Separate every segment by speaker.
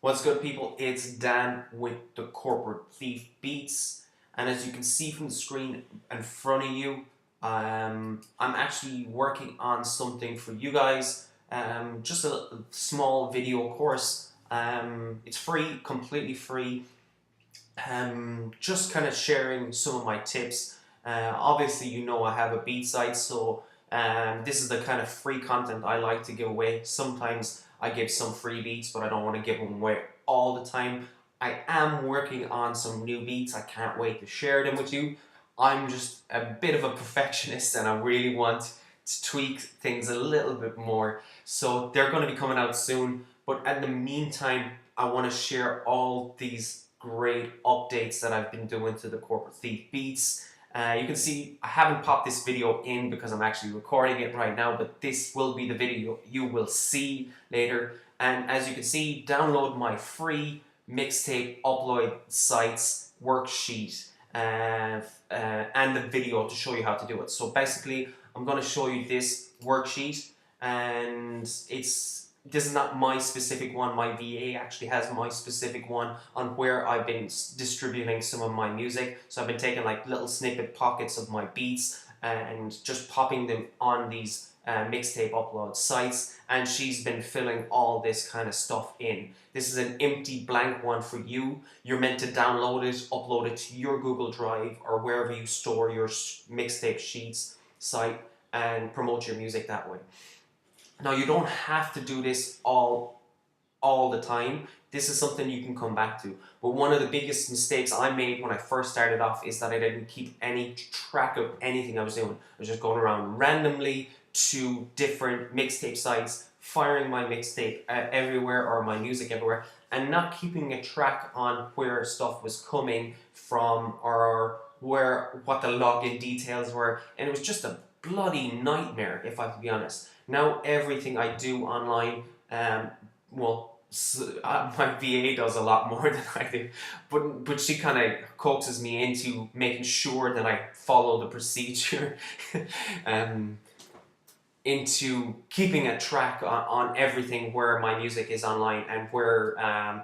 Speaker 1: What's good, people? It's Dan with the Corporate Thief Beats, and as you can see from the screen in front of you, I'm actually working on something for you guys. Just a small video course. It's free, completely free. Just kind of sharing some of my tips. Obviously, you know I have a beat site, so this is the kind of free content I like to give away. Sometimes I give some free beats, but I don't want to give them away all the time. I am working on some new beats. I can't wait to share them with you. I'm just a bit of a perfectionist and I really want to tweak things a little bit more. So they're going to be coming out soon. But in the meantime, I want to share all these great updates that I've been doing to the Corporate Thief Beats. You can see I haven't popped this video in because I'm actually recording it right now, but this will be the video you will see later. And as you can see, download my free mixtape upload sites worksheet and the video to show you how to do it. So basically, I'm going to show you this worksheet, and this is not my specific one. My VA actually has my specific one on where I've been distributing some of my music. So I've been taking like little snippet pockets of my beats and just popping them on these mixtape upload sites, and she's been filling all this kind of stuff in. This is an empty blank one for you. You're meant to download it, upload it to your Google Drive or wherever you store your mixtape sheets site and promote your music that way. Now, you don't have to do this all the time. This is something you can come back to. But one of the biggest mistakes I made when I first started off is that I didn't keep any track of anything I was doing. I was just going around randomly to different mixtape sites, firing my mixtape everywhere or my music everywhere, and not keeping a track on where stuff was coming from or what the login details were. And it was just a bloody nightmare, if I have to be honest. Now everything I do online, my VA does a lot more than I do, but she kind of coaxes me into making sure that I follow the procedure, into keeping a track on everything where my music is online and where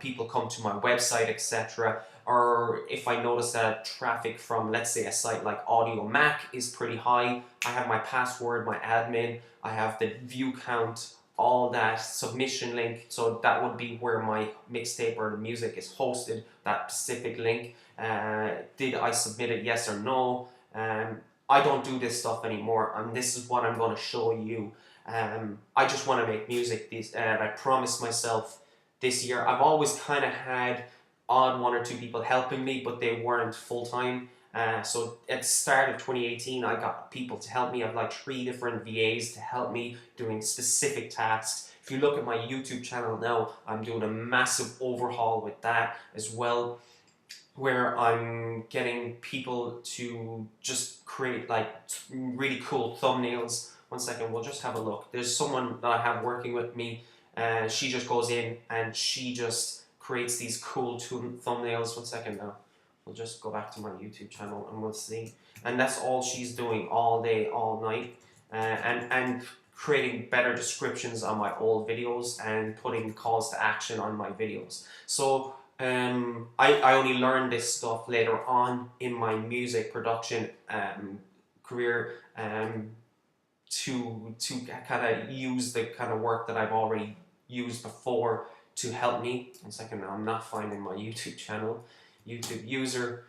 Speaker 1: people come to my website, etc. Or if I notice that traffic from, let's say, a site like Audio Mac is pretty high, I have my password, my admin, I have the view count, all that, submission link, so that would be where my mixtape or the music is hosted, that specific link. Did I submit it, yes or no? I don't do this stuff anymore, and this is what I'm going to show you. I just want to make music. I promised myself this year. I've always kind of had odd one or two people helping me, but they weren't full-time. So at the start of 2018, I got people to help me. I've like 3 different VAs to help me doing specific tasks. If you look at my YouTube channel now, I'm doing a massive overhaul with that as well, where I'm getting people to just create like really cool thumbnails. One second, we'll just have a look. There's someone that I have working with me, and she just goes in and she just creates these cool thumbnails. One second now. We'll just go back to my YouTube channel and we'll see. And that's all she's doing all day, all night. And creating better descriptions on my old videos and putting calls to action on my videos. So I only learned this stuff later on in my music production career to kind of use the kind of work that I've already used before to help me. One second now, I'm not finding my YouTube channel, YouTube user.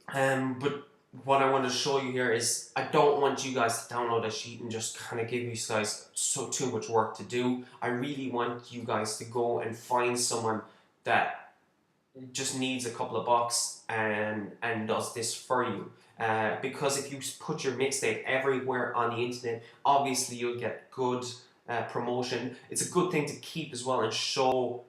Speaker 1: But what I want to show you here is I don't want you guys to download a sheet and just kind of give you guys too much work to do. I really want you guys to go and find someone that just needs a couple of bucks and does this for you. Because if you put your mixtape everywhere on the internet, obviously you'll get good promotion. It's a good thing to keep as well and show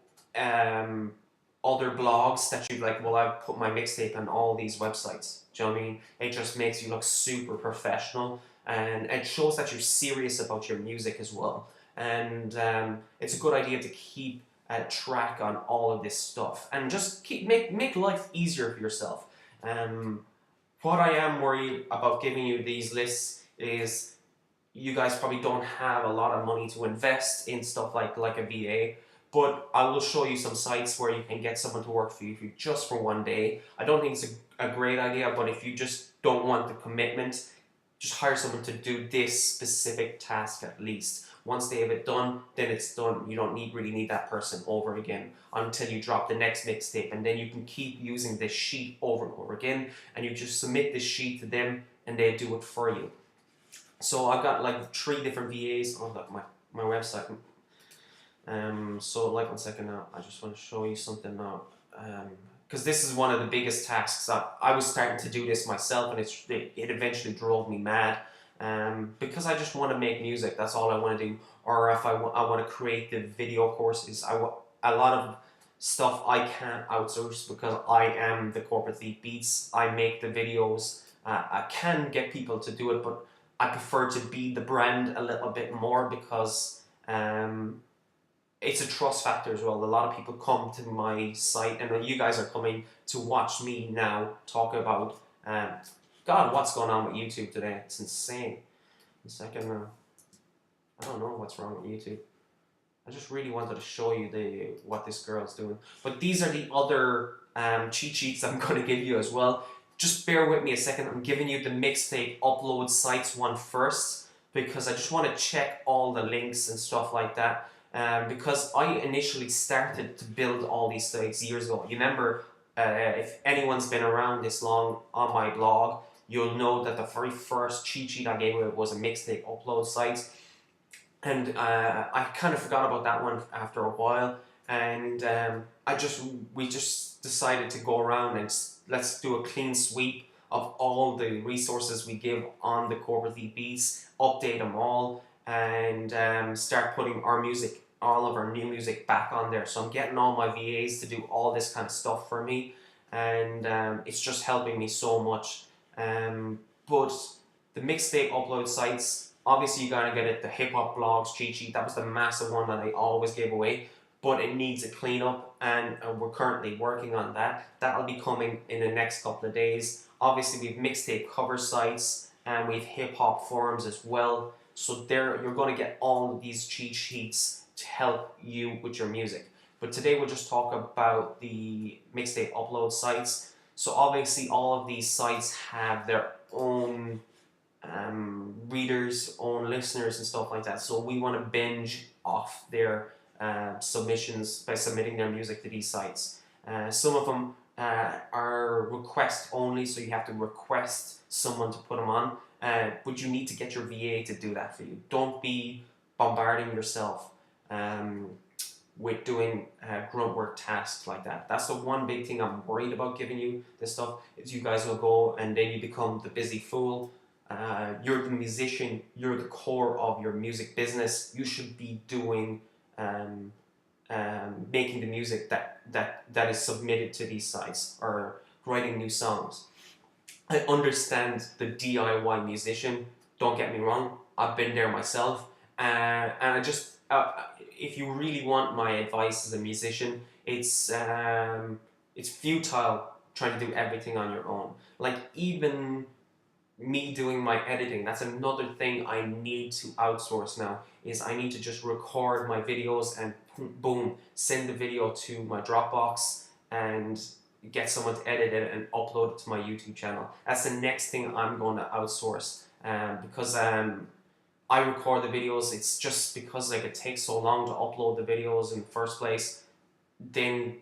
Speaker 1: other blogs that you'd like, well, I've put my mixtape on all these websites. Do you know what I mean? It just makes you look super professional, and it shows that you're serious about your music as well. And it's a good idea to keep track on all of this stuff and just make life easier for yourself. What I am worried about giving you these lists is you guys probably don't have a lot of money to invest in stuff like a VA. but I will show you some sites where you can get someone to work for you just for one day. I don't think it's a great idea, but if you just don't want the commitment, just hire someone to do this specific task at least. Once they have it done, then it's done. You don't really need that person over again until you drop the next mixtape, and then you can keep using this sheet over and over again, and you just submit this sheet to them, and they do it for you. So I've got like 3 different VAs on my website. So like 1 second now, I just want to show you something now. Because this is one of the biggest tasks. I was starting to do this myself, and it eventually drove me mad. Because I just want to make music, that's all I want to do. Or if I want to create the video courses, a lot of stuff I can't outsource because I am the corporate thief beats. I make the videos. I can get people to do it, but I prefer to be the brand a little bit more because it's a trust factor as well. A lot of people come to my site, and you guys are coming to watch me now talk about God, what's going on with YouTube today? It's insane. 1 second now. I don't know what's wrong with YouTube. I just really wanted to show you what this girl's doing. But these are the other cheat sheets I'm going to give you as well. Just bear with me a second. I'm giving you the mixtape upload sites one first because I just want to check all the links and stuff like that. Because I initially started to build all these sites years ago. You remember, if anyone's been around this long on my blog, you'll know that the very first cheat sheet I gave away was a mixtape upload site. And I kind of forgot about that one after a while. And we just decided to go around and let's do a clean sweep of all the resources we give on the corporate beats, update them all, and start putting all of our new music back on there. So I'm getting all my VAs to do all this kind of stuff for me, and it's just helping me so much. But the mixtape upload sites, obviously you gotta get it, the hip hop blogs cheat sheet, that was the massive one that I always gave away, but it needs a cleanup, and we're currently working on that. That'll be coming in the next couple of days. Obviously we've mixtape cover sites, and we've hip hop forums as well. So there, you're going to get all of these cheat sheets to help you with your music. But today we'll just talk about the mixtape upload sites. So obviously all of these sites have their own readers, own listeners and stuff like that. So we want to binge off their submissions by submitting their music to these sites. Some of them are request only, so you have to request someone to put them on. But you need to get your VA to do that for you. Don't be bombarding yourself with doing grunt work tasks like that. That's the one big thing I'm worried about giving you this stuff, is you guys will go and then you become the busy fool. You're the musician, you're the core of your music business. You should be doing making the music that is submitted to these sites, or writing new songs. I understand the DIY musician, don't get me wrong, I've been there myself, and I just, if you really want my advice as a musician, it's futile trying to do everything on your own. Like even me doing my editing, that's another thing I need to outsource now, is I need to just record my videos and boom, send the video to my Dropbox and get someone to edit it and upload it to my YouTube channel. That's the next thing I'm going to outsource, because I record the videos. It's just because like it takes so long to upload the videos in the first place, then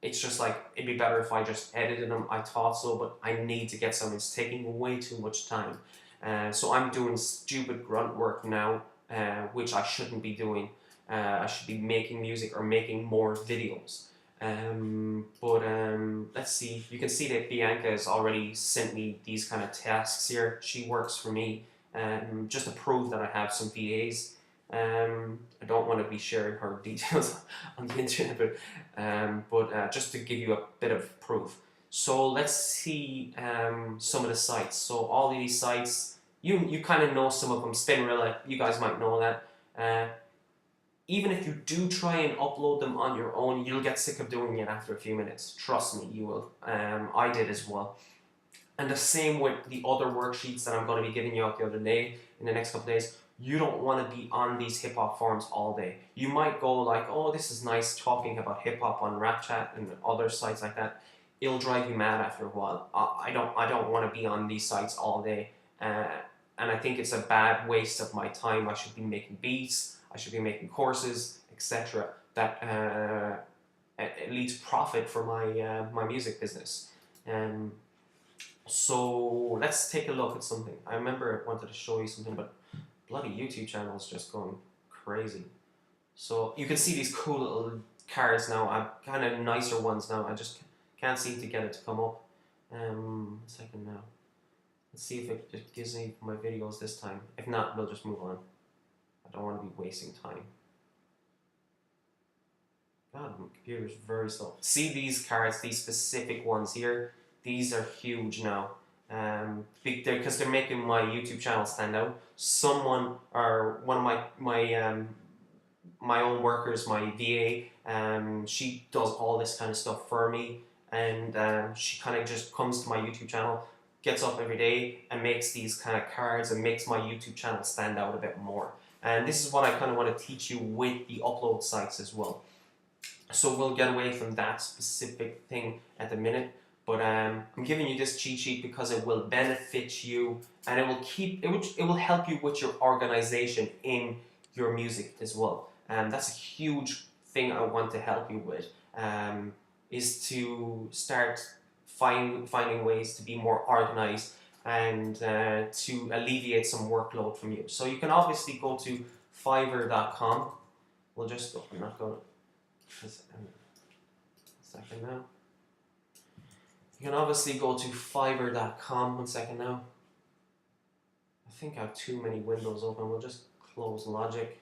Speaker 1: it's just like it'd be better if I just edited them. I thought so, but I need to get some. It's taking way too much time. So I'm doing stupid grunt work now, which I shouldn't be doing. I should be making music or making more videos. Let's see. You can see that Bianca has already sent me these kind of tasks here. She works for me, just to prove that I have some VAs. I don't want to be sharing her details on the internet, but just to give you a bit of proof. So let's see some of the sites. So all of these sites, you kind of know some of them. Spinrilla, you guys might know that. Even if you do try and upload them on your own, you'll get sick of doing it after a few minutes. Trust me, you will. I did as well. And the same with the other worksheets that I'm going to be giving you out the other day, in the next couple of days. you don't want to be on these hip hop forums all day. You might go like, oh, this is nice talking about hip hop on Rap Chat and other sites like that. It'll drive you mad after a while. I don't want to be on these sites all day. Uh, and I think it's a bad waste of my time. I should be making beats. I should be making courses, etc. That it leads profit for my music business. Um, so let's take a look at something. I remember I wanted to show you something, but bloody YouTube channel is just going crazy. So you can see these cool little cards now. I'm kind of nicer ones now. I just can't seem to get it to come up. 1 second now. Let's see if it just gives me my videos this time. If not, we'll just move on. I don't want to be wasting time. God, my computer's very slow. See these cards, these specific ones here. These are huge now. Because they're making my YouTube channel stand out. Someone or one of my own workers, my VA, she does all this kind of stuff for me, and she kind of just comes to my YouTube channel, gets up every day and makes these kind of cards and makes my YouTube channel stand out a bit more. And this is what I kind of want to teach you with the upload sites as well. So we'll get away from that specific thing at the minute. But I'm giving you this cheat sheet because it will benefit you, and it will help you with your organization in your music as well. And that's a huge thing I want to help you with. Is to start finding ways to be more organized and to alleviate some workload from you. So you can obviously go to Fiverr.com. We'll just go. I'm not going to. A second now. You can obviously go to Fiverr.com. 1 second now. I think I have too many windows open. We'll just close Logic.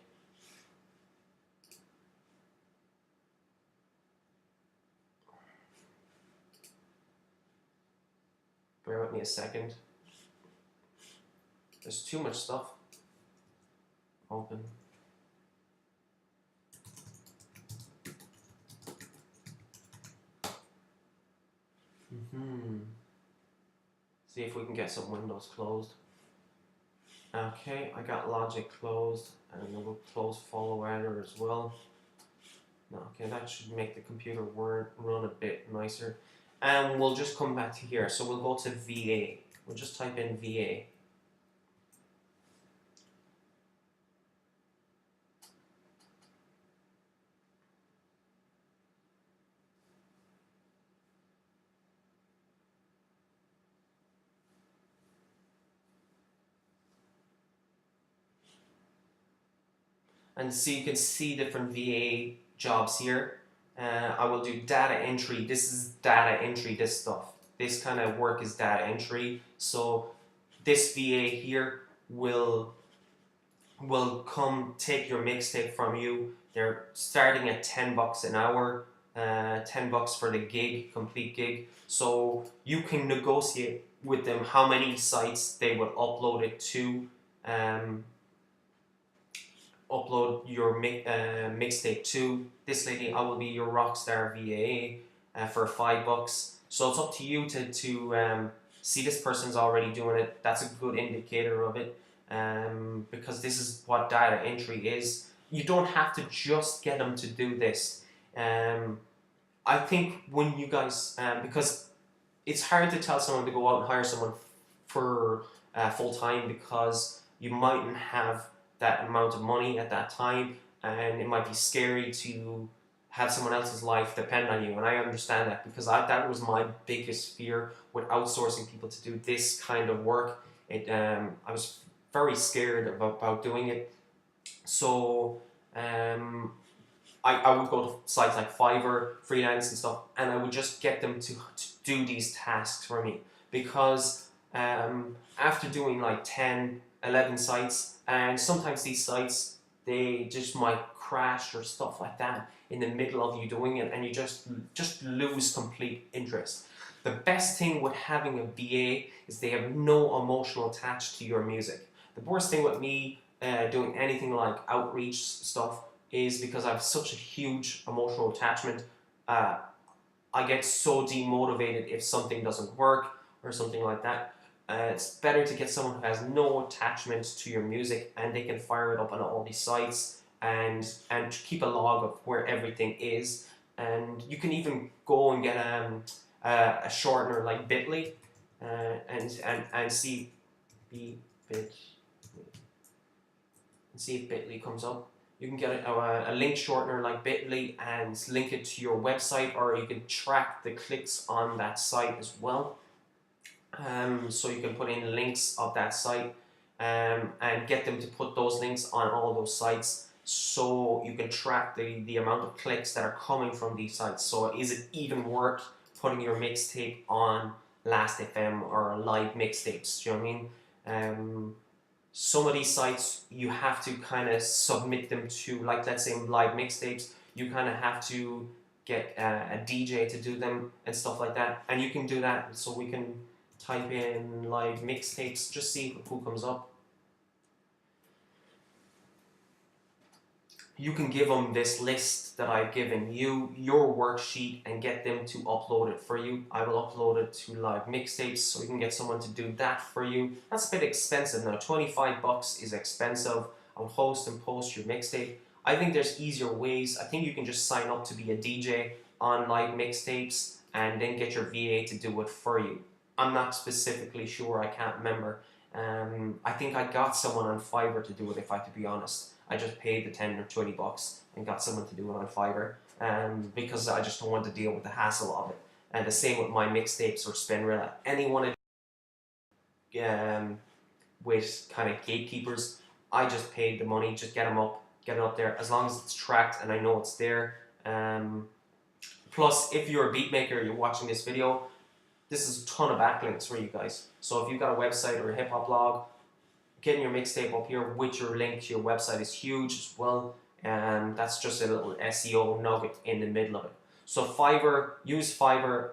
Speaker 1: Bear with me a second. There's too much stuff open. See if we can get some windows closed. Okay, I got Logic closed, and then we'll close Follow Editor as well. Okay, that should make the computer run a bit nicer. And we'll just come back to here. So we'll go to VA. We'll just type in VA. And so you can see different VA jobs here. I will do data entry. This is data entry, this stuff. This kind of work is data entry. So this VA here will come take your mixtape from you. They're starting at $10 an hour, $10 for the gig, complete gig. So you can negotiate with them how many sites they would upload it to. Upload your mixtape to. This lady, I will be your rockstar VA for $5. So it's up to you to see this person's already doing it. That's a good indicator of it, because this is what data entry is. You don't have to just get them to do this. I think when you guys, because it's hard to tell someone to go out and hire someone for full time, because you mightn't have that amount of money at that time, and it might be scary to have someone else's life depend on you. And I understand that, because that was my biggest fear with outsourcing people to do this kind of work. I was very scared about doing it. So I would go to sites like Fiverr, freelance and stuff, and I would just get them to do these tasks for me, because after doing like 10, 11 sites, and sometimes these sites, they just might crash or stuff like that in the middle of you doing it, and you just lose complete interest. The best thing with having a VA is they have no emotional attached to your music. The worst thing with me doing anything like outreach stuff is because I have such a huge emotional attachment. I get so demotivated if something doesn't work or something like that. It's better to get someone who has no attachment to your music, and they can fire it up on all these sites and keep a log of where everything is. And you can even go and get a shortener like Bitly, and see bit and see if Bitly comes up. You can get a link shortener like Bitly and link it to your website, or you can track the clicks on that site as well. So you can put in links of that site and get them to put those links on all those sites, so you can track the amount of clicks that are coming from these sites. So is it even worth putting your mixtape on Last.fm or live mixtapes? Do you know what I mean? Some of these sites you have to kind of submit them to, like let's say live mixtapes, you kind of have to get a DJ to do them and stuff like that, and you can do that. So we can type in live mixtapes, just see who comes up. You can give them this list that I've given you, your worksheet, and get them to upload it for you. I will upload it to live mixtapes, so you can get someone to do that for you. That's a bit expensive now. 25 bucks is expensive. I'll host and post your mixtape. I think there's easier ways. I think you can just sign up to be a DJ on live mixtapes and then get your VA to do it for you. I'm not specifically sure, I can't remember. I think I got someone on Fiverr to do it, if I have to be honest. I just paid the 10 or 20 bucks and got someone to do it on Fiverr, because I just don't want to deal with the hassle of it. And the same with my mixtapes or Spinrilla. Anyone with kind of gatekeepers, I just paid the money, just get it up there, as long as it's tracked and I know it's there. Plus, if you're a beat maker, you're watching this video, this is a ton of backlinks for you guys. So if you've got a website or a hip hop blog, getting your mixtape up here with your link to your website is huge as well. And that's just a little SEO nugget in the middle of it. So Fiverr, use Fiverr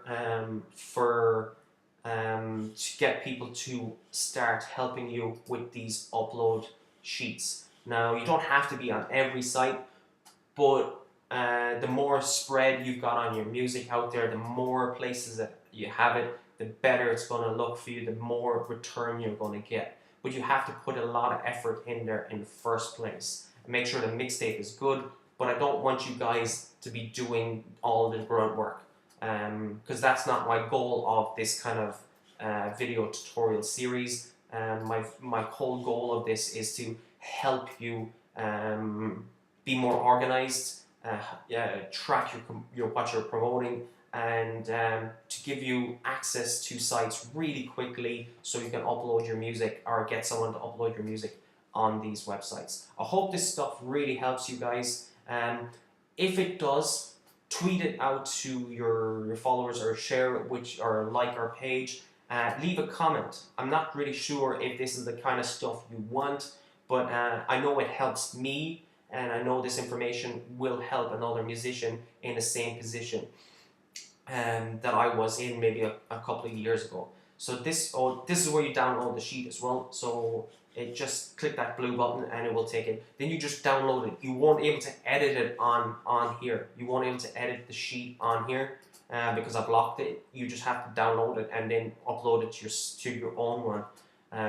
Speaker 1: to get people to start helping you with these upload sheets. Now, you don't have to be on every site, but the more spread you've got on your music out there, the more places that you have it, the better it's going to look for you, the more return you're going to get. But you have to put a lot of effort in there in the first place and make sure the mixtape is good. But I don't want you guys to be doing all the grunt work, because that's not my goal of this kind of video tutorial series. My whole goal of this is to help you be more organized, track your what you're promoting, and to give you access to sites really quickly so you can upload your music or get someone to upload your music on these websites. I hope this stuff really helps you guys. If it does, tweet it out to your followers, or share it or like our page. Leave a comment. I'm not really sure if this is the kind of stuff you want, but I know it helps me, and I know this information will help another musician in the same position that I was in maybe a couple of years ago. So this is where you download the sheet as well. So just click that blue button and it will take it. Then you just download it. You won't be able to edit it on here. You won't be able to edit the sheet on here because I blocked it. You just have to download it and then upload it to your own one.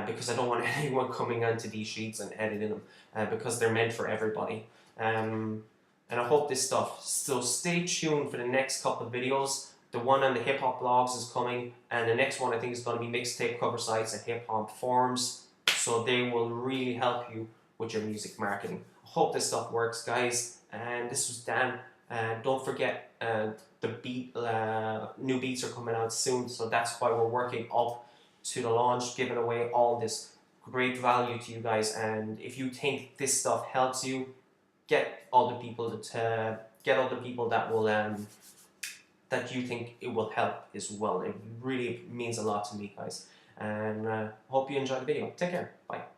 Speaker 1: Because I don't want anyone coming onto these sheets and editing them, because they're meant for everybody. And I hope this stuff. So stay tuned for the next couple of videos. The one on the hip hop blogs is coming, and the next one I think is going to be mixtape cover sites and hip hop forums. So they will really help you with your music marketing. I hope this stuff works, guys. And this was Dan. Don't forget the new beats are coming out soon, so that's why we're working up to the launch, giving away all this great value to you guys. And if you think this stuff helps you, get other people that will that you think it will help as well. It really means a lot to me, guys. And hope you enjoyed the video. Take care. Bye.